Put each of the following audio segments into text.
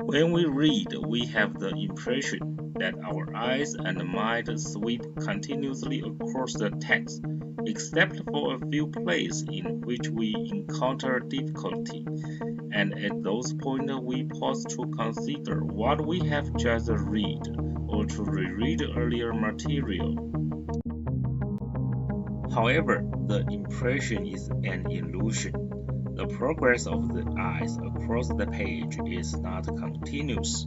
When we read, we have the impression that our eyes and mind sweep continuously across the text, except for a few places in which we encounter difficulty, and at those points we pause to consider what we have just read or to reread earlier material. However, the impression is an illusion. The progress of the eyes across the page is not continuous.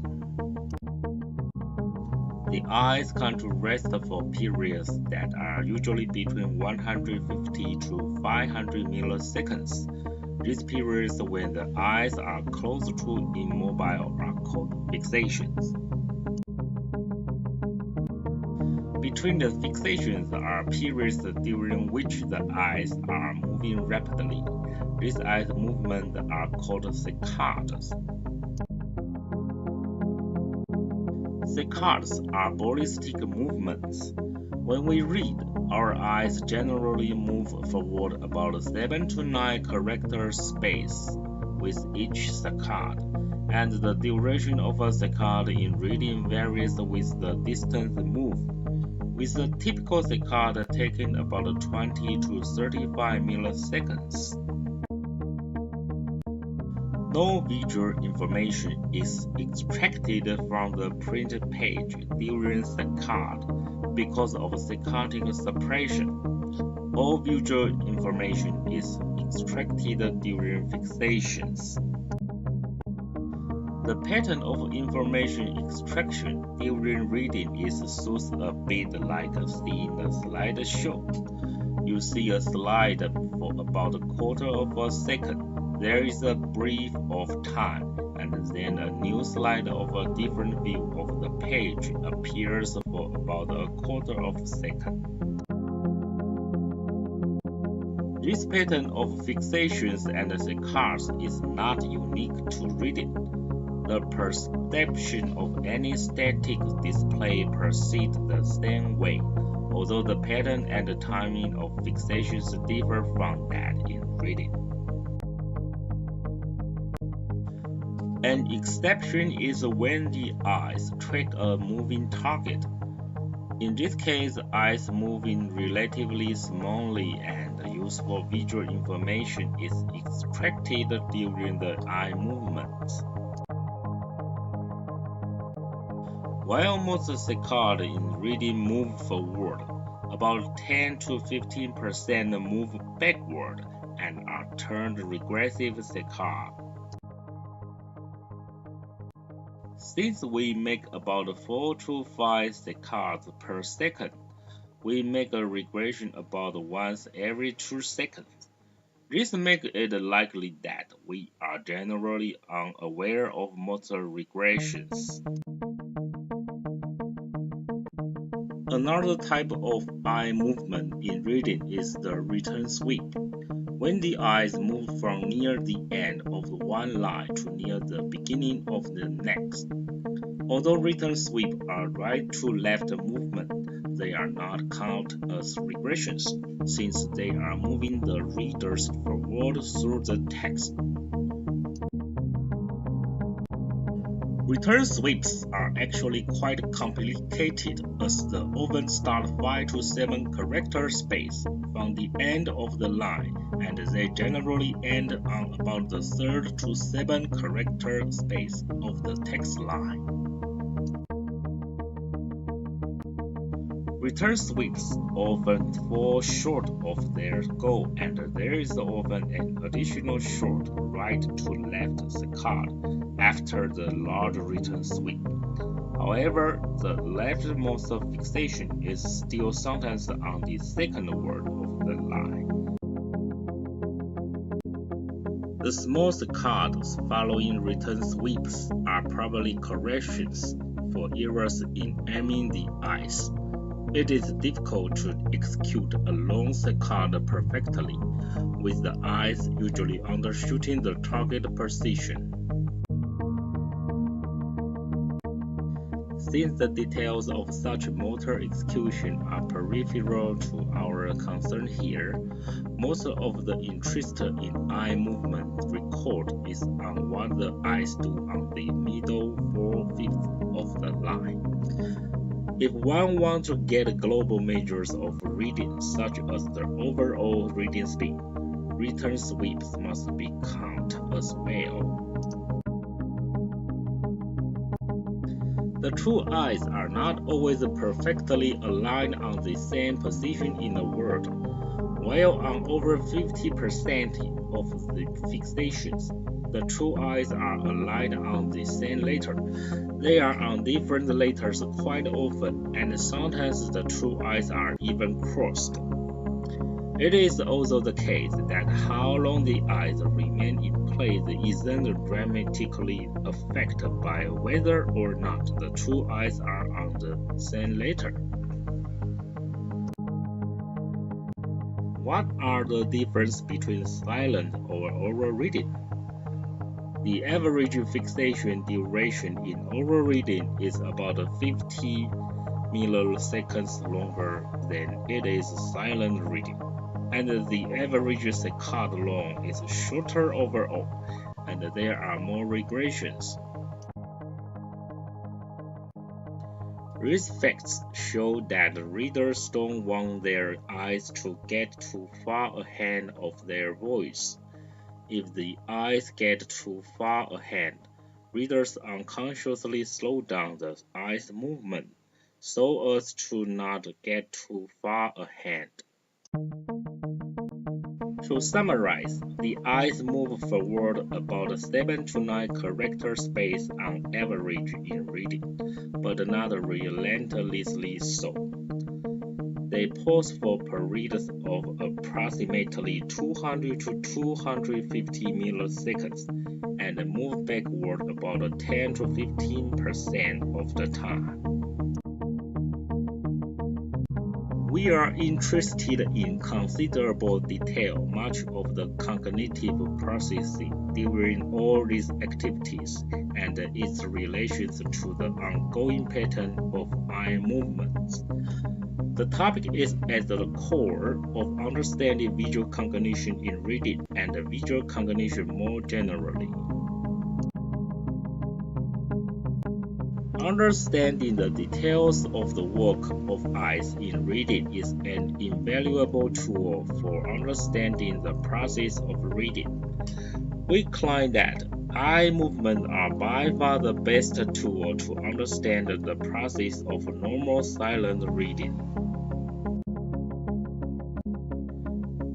The eyes come to rest for periods that are usually between 150 to 500 milliseconds. These periods when the eyes are close to immobile are called fixations. Between the fixations are periods during which the eyes are moving rapidly. These eye movements are called saccades. Saccades are ballistic movements. When we read, our eyes generally move forward about 7 to 9 character space with each saccade, and the duration of a saccade in reading varies with the distance moved, with a typical saccade taking about 20 to 35 milliseconds. No visual information is extracted from the printed page during saccade because of saccadic suppression. All visual information is extracted during fixations. The pattern of information extraction during reading is thus a bit like seeing a slideshow. You see a slide for about a quarter of a second. There is a brief of time, and then a new slide of a different view of the page appears for about a quarter of a second. This pattern of fixations and saccades is not unique to reading. The perception of any static display proceeds the same way, although the pattern and the timing of fixations differ from that in reading. An exception is when the eyes track a moving target. In this case, eyes moving relatively smoothly and useful visual information is extracted during the eye movements. While most saccades in reading move forward, about 10 to 15% move backward and are termed regressive saccades. Since we make about 4 to 5 saccades per second, we make a regression about once every 2 seconds. This makes it likely that we are generally unaware of motor regressions. Another type of eye movement in reading is the return sweep, when the eyes move from near the end of one line to near the beginning of the next. Although return sweeps are right-to-left movements, they are not counted as regressions, since they are moving the readers forward through the text. Return sweeps are actually quite complicated, as they often start 5 to 7 character space from the end of the line, and they generally end on about the 3rd to 7th character space of the text line. Return sweeps often fall short of their goal, and there is often an additional short right-to-left saccade after the large return sweep. However, the leftmost fixation is still sometimes on the second word of the line. The small saccades following return sweeps are probably corrections for errors in aiming the eyes. It is difficult to execute a long saccade perfectly, with the eyes usually undershooting the target position. Since the details of such motor execution are peripheral to our concern here, most of the interest in eye movement record is on what the eyes do on the middle 4/5 of the line. If one wants to get global measures of reading, such as the overall reading speed, return sweeps must be counted as well. The two eyes are not always perfectly aligned on the same position in the world. While on over 50% of the fixations, the two eyes are aligned on the same letter. They are on different letters quite often, and sometimes the two eyes are even crossed. It is also the case that how long the eyes remain in place isn't dramatically affected by whether or not the two eyes are on the same letter. What are the differences between silent or oral reading? The average fixation duration in oral reading is about 50 milliseconds longer than it is silent reading, and the average second long is shorter overall, and there are more regressions. These facts show that readers don't want their eyes to get too far ahead of their voice. If the eyes get too far ahead, readers unconsciously slow down the eyes movement so as to not get too far ahead. To summarize, the eyes move forward about 7 to 9 character space on average in reading, but not relentlessly so. They pause for periods of approximately 200 to 250 milliseconds and move backward about 10 to 15% of the time. We are interested in considerable detail much of the cognitive processing during all these activities and its relations to the ongoing pattern of eye movements. The topic is at the core of understanding visual cognition in reading and visual cognition more generally. Understanding the details of the work of eyes in reading is an invaluable tool for understanding the process of reading. We claim that eye movements are by far the best tool to understand the process of normal silent reading.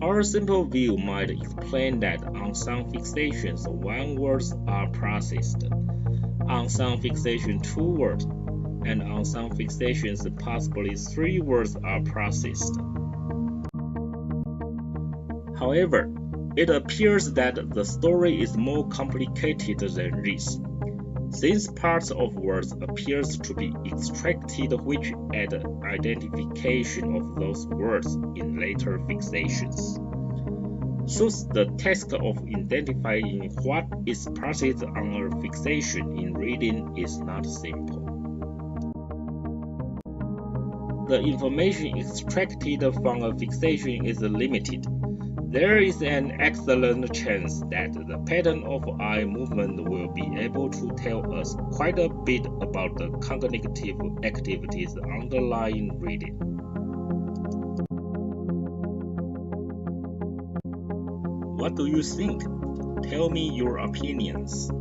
Our simple view might explain that on some fixations, 1 words are processed, on some fixations 2 words, and on some fixations possibly 3 words are processed. However, it appears that the story is more complicated than this, since parts of words appears to be extracted which add identification of those words in later fixations. Thus, the task of identifying what is processed on a fixation in reading is not simple. The information extracted from a fixation is limited. There is an excellent chance that the pattern of eye movement will be able to tell us quite a bit about the cognitive activities underlying reading. What do you think? Tell me your opinions.